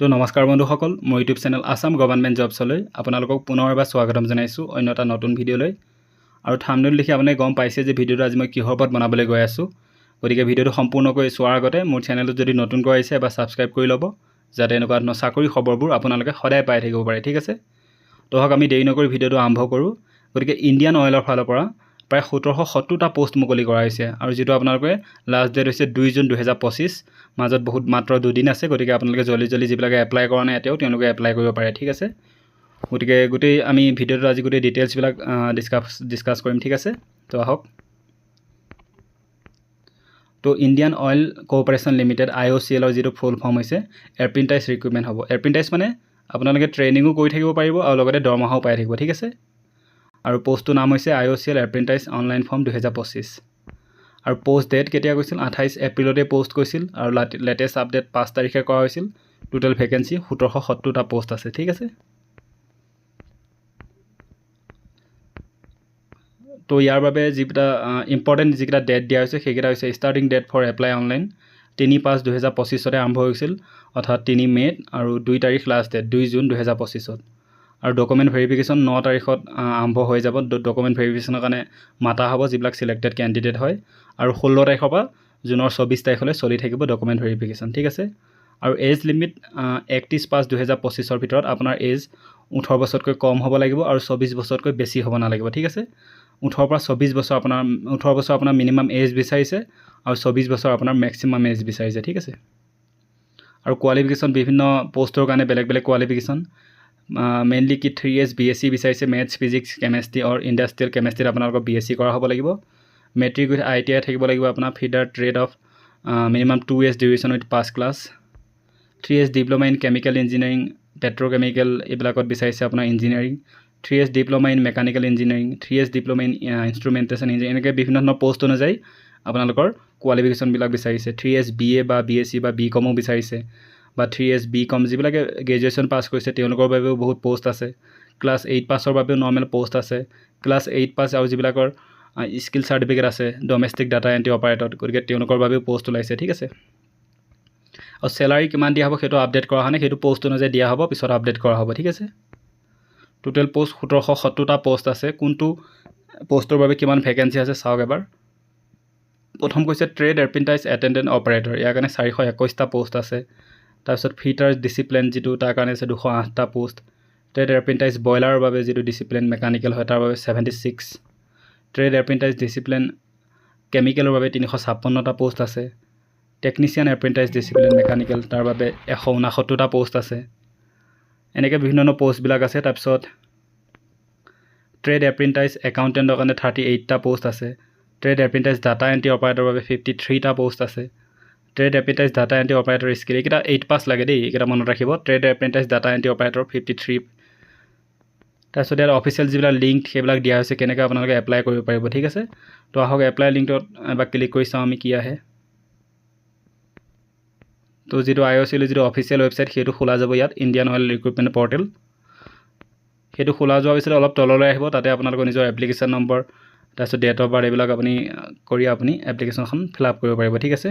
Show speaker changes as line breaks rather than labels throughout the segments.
তো নমস্কাৰ বন্ধুসকল, মোৰ ইউটিউব চেনেল আসাম গভৰ্ণমেণ্ট জবছলৈ আপোনালোকক পুনৰ এবাৰ স্বাগতম জনাইছোঁ অন্য এটা নতুন ভিডিঅ'লৈ। আৰু থাম্বনেইল দেখি আপুনি গম পাইছে যে ভিডিঅ'টো আজি মই কিহৰ ওপৰত বনাবলৈ গৈ আছোঁ। গতিকে ভিডিঅ'টো সম্পূৰ্ণকৈ চোৱাৰ আগতে মোৰ চেনেলটো যদি নতুনকৈ আহিছে এবাৰ ছাবস্ক্ৰাইব কৰি ল'ব, যাতে এনেকুৱা ধৰণৰ চাকৰি খবৰবোৰ আপোনালোকে সদায় পাই থাকিব পাৰে। ঠিক আছে, তো হওক আমি দেৰি নকৰি ভিডিঅ'টো আৰম্ভ কৰোঁ। গতিকে ইণ্ডিয়ান অইলৰ ফালৰ পৰা প্ৰায় 1770টা পোষ্ট মুকলি কৰা হৈছে, আৰু যিটো আপোনালোকে লাষ্ট ডেট হৈছে 2 জুন 2025। মাজত মাত্ৰ 2 দিন আছে, গতিকে আপোনালোকে জলদি যিবিলাকে এপ্লাই কৰা নাই এতিয়াও তেওঁলোকে এপ্লাই কৰিব পাৰে। ঠিক আছে, গতিকে গোটেই আমি ভিডিঅ'টো আজি গোটেই ডিটেইলছবিলাক ডিছকাছ কৰিম। ঠিক আছে, তো আহক। তো ইণ্ডিয়ান অইল কৰ্প'ৰেশ্যন লিমিটেড IOCLৰ যিটো ফুল ফৰ্ম হৈছে এপ্ৰেণ্টাইজ ৰিক্ৰুটমেণ্ট হ'ব। এপ্ৰেণ্টাইজ মানে আপোনালোকে ট্ৰেইনিঙো কৰি থাকিব পাৰিব আৰু লগতে দৰমহাও পাই থাকিব। ঠিক আছে, আৰু পোষ্টটোৰ নাম হৈছে IOCL এপ্ৰেণ্টাইজ অনলাইন ফৰ্ম 2025। আৰু পোষ্ট ডেট কেতিয়া কৈছিল? 28 এপ্ৰিলতে পোষ্ট কৈছিল, আৰু লেটেষ্ট আপডেট 5 তাৰিখে কৰা হৈছিল। টোটেল ভেকেঞ্চি 1770টা পোষ্ট আছে। ঠিক আছে, তো ইয়াৰ বাবে যিকেইটা ইম্পৰ্টেণ্ট যিকেইটা ডেট দিয়া হৈছে সেইকেইটা হৈছে starting date for apply online 3/5/2025 আৰম্ভ হৈছিল, অৰ্থাৎ 3 মে', আৰু 2 তাৰিখ লাষ্ট ডেট 2 জুন 2025। আৰু ডকুমেণ্ট ভেৰিফিকেশ্যন 9 তাৰিখত আৰম্ভ হৈ যাব। ডকুমেণ্ট ভেৰিফিকেশ্যনৰ কাৰণে মাতা হ'ব যিবিলাক চিলেক্টেড কেণ্ডিডেট হয়, আৰু 16 তাৰিখৰ পৰা জুনৰ 24 তাৰিখলৈ চলি থাকিব ডকুমেণ্ট ভেৰিফিকেশ্যন। ঠিক আছে, আৰু এজ লিমিট 31/5/2025 ভিতৰত আপোনাৰ এজ 18 বছৰতকৈ কম হ'ব লাগিব, আৰু 24 বছৰতকৈ বেছি হ'ব নালাগিব। ঠিক আছে, 18 পৰা 24 বছৰ আপোনাৰ মিনিমাম এজ বিচাৰিছে, আৰু 24 বছৰ আপোনাৰ মেক্সিমাম এজ বিচাৰিছে। ঠিক আছে, আৰু কোৱালিফিকেশ্যন বিভিন্ন পোষ্টৰ কাৰণে বেলেগ বেলেগ কোৱালিফিকেশ্যন। মেইনলি কি 3 years BSc বিচাৰিছে, মেথছ, ফিজিক্স, কেমেষ্ট্ৰি আৰু ইণ্ডাষ্ট্ৰিয়েল কেমেষ্ট্ৰিত আপোনালোকৰ BSc কৰা হ'ব লাগিব। মেট্ৰিক উইথ ITI থাকিব লাগিব আপোনাৰ। Feeder trade of minimum 2 years duration with pass class. 3 years diploma in chemical engineering, petrochemical এইবিলাকত বিচাৰিছে আপোনাৰ engineering. 3 years diploma in mechanical engineering, 3 years diploma in instrumentation engineering, এনেকৈ বিভিন্ন ধৰণৰ পোষ্ট অনুযায়ী আপোনালোকৰ কোৱালিফিকেশ্যনবিলাক বিচাৰিছে। 3 years BA বা BSc বা BComো বিচাৰিছে, বা 3 years BCom যিবিলাকে গ্ৰেজুৱেশ্যন পাছ কৰিছে তেওঁলোকৰ বাবেও বহুত পোষ্ট আছে। ক্লাছ 8 পাছৰ বাবেও নৰ্মেল পোষ্ট আছে। ক্লাছ 8 পাছ আৰু যিবিলাকৰ স্কিল চাৰ্টিফিকেট আছে ডমেষ্টিক ডাটা এণ্ট্ৰি অপাৰেটৰত, গতিকে তেওঁলোকৰ বাবেও পোষ্ট ওলাইছে। ঠিক আছে, আৰু চেলাৰী কিমান দিয়া হ'ব সেইটো আপডেট কৰা হোৱা নাই, সেইটো পোষ্ট অনুযায়ী দিয়া হ'ব, পিছত আপডেট কৰা হ'ব। ঠিক আছে, টোটেল পোষ্ট 1770টা পোষ্ট আছে। কোনটো পোষ্টৰ বাবে কিমান ভেকেঞ্চি আছে চাওক এবাৰ। প্ৰথম কৈছে ট্ৰেড এপ্ৰেণ্টাইজ এটেণ্ডেণ্ট অপাৰেটৰ, ইয়াৰ কাৰণে 421টা পোষ্ট আছে। তাৰপিছত ফিটাৰ্ছ ডিচিপ্লিন যিটো তাৰ কাৰণে আছে 208টা পোষ্ট। ট্ৰেড এপ্ৰেণ্টাইজ বইলাৰৰ বাবে যিটো ডিচিপ্লিন মেকানিকেল হয় তাৰ বাবে 76। ট্ৰেড এপ্ৰেণ্টাইজ ডিচিপ্লিন কেমিকেলৰ বাবে 356টা পোষ্ট আছে। টেকনিচিয়ান এপ্ৰেণ্টাইজ ডিচিপ্লিন মেকানিকেল তাৰ বাবে 169টা পোষ্ট আছে। এনেকৈ বিভিন্ন ধৰণৰ পোষ্টবিলাক আছে। তাৰপিছত ট্ৰেড এপ্ৰেণ্টাইজ একাউণ্টেণ্টৰ কাৰণে 38টা পোষ্ট আছে। ট্ৰেড এপ্ৰেণ্টাইজ ডাটা এণ্ট্ৰি অপাৰেটৰৰ বাবে 53টা পোষ্ট আছে। Trade apprentices data entry operator skill এইকেইটা 8 পাছ লাগে দেই, এইকেইটা মনত ৰাখিব। Trade apprentices data entry operator 53। তাৰপিছত ইয়াত অফিচিয়েল যিবিলাক লিংক সেইবিলাক দিয়া হৈছে কেনেকৈ আপোনালোকে এপ্লাই কৰিব পাৰিব। ঠিক আছে, তো আহক এপ্লাই লিংকত এবাৰ ক্লিক কৰি চাওঁ আমি কি আহে। তো যিটো IOCL যিটো অফিচিয়েল ৱেবছাইট সেইটো খোলা যাব ইয়াত, ইণ্ডিয়ান অইল ৰিক্ৰুটমেণ্ট পৰ্টেল। সেইটো খোলা যোৱাৰ পিছত অলপ তললৈ আহিব, তাতে আপোনালোকৰ নিজৰ এপ্লিকেশ্যন নম্বৰ তাৰপিছত ডেট অফ বাৰ্থ এইবিলাক আপুনি এপ্লিকেশ্যনখন ফিল আপ কৰিব পাৰিব। ঠিক আছে,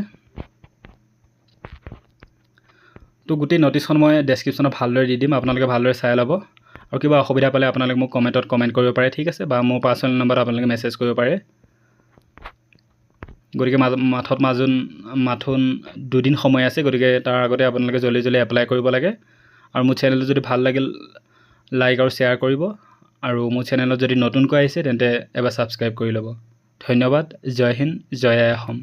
তো গোটেই ন'টিছখন মই ডেছক্ৰিপশ্যনত ভালদৰে দি দিম, আপোনালোকে ভালদৰে চাই ল'ব। আৰু কিবা অসুবিধা পালে আপোনালোকে মোক কমেণ্টত কমেণ্ট কৰিব পাৰে। ঠিক আছে, বা মোৰ পাৰ্চনেল নম্বৰত আপোনালোকে মেছেজ কৰিব পাৰে। গতিকে মাথোন 2 দিন সময় আছে, গতিকে তাৰ আগতে আপোনালোকে জলদি এপ্লাই কৰিব লাগে। আৰু মোৰ চেনেলটো যদি ভাল লাগিল লাইক আৰু শ্বেয়াৰ কৰিব, আৰু মোৰ চেনেলত যদি নতুনকৈ আহিছে তেন্তে এবাৰ ছাবস্ক্ৰাইব কৰি ল'ব। ধন্যবাদ। জয় হিন্দ, জয় আই অসম।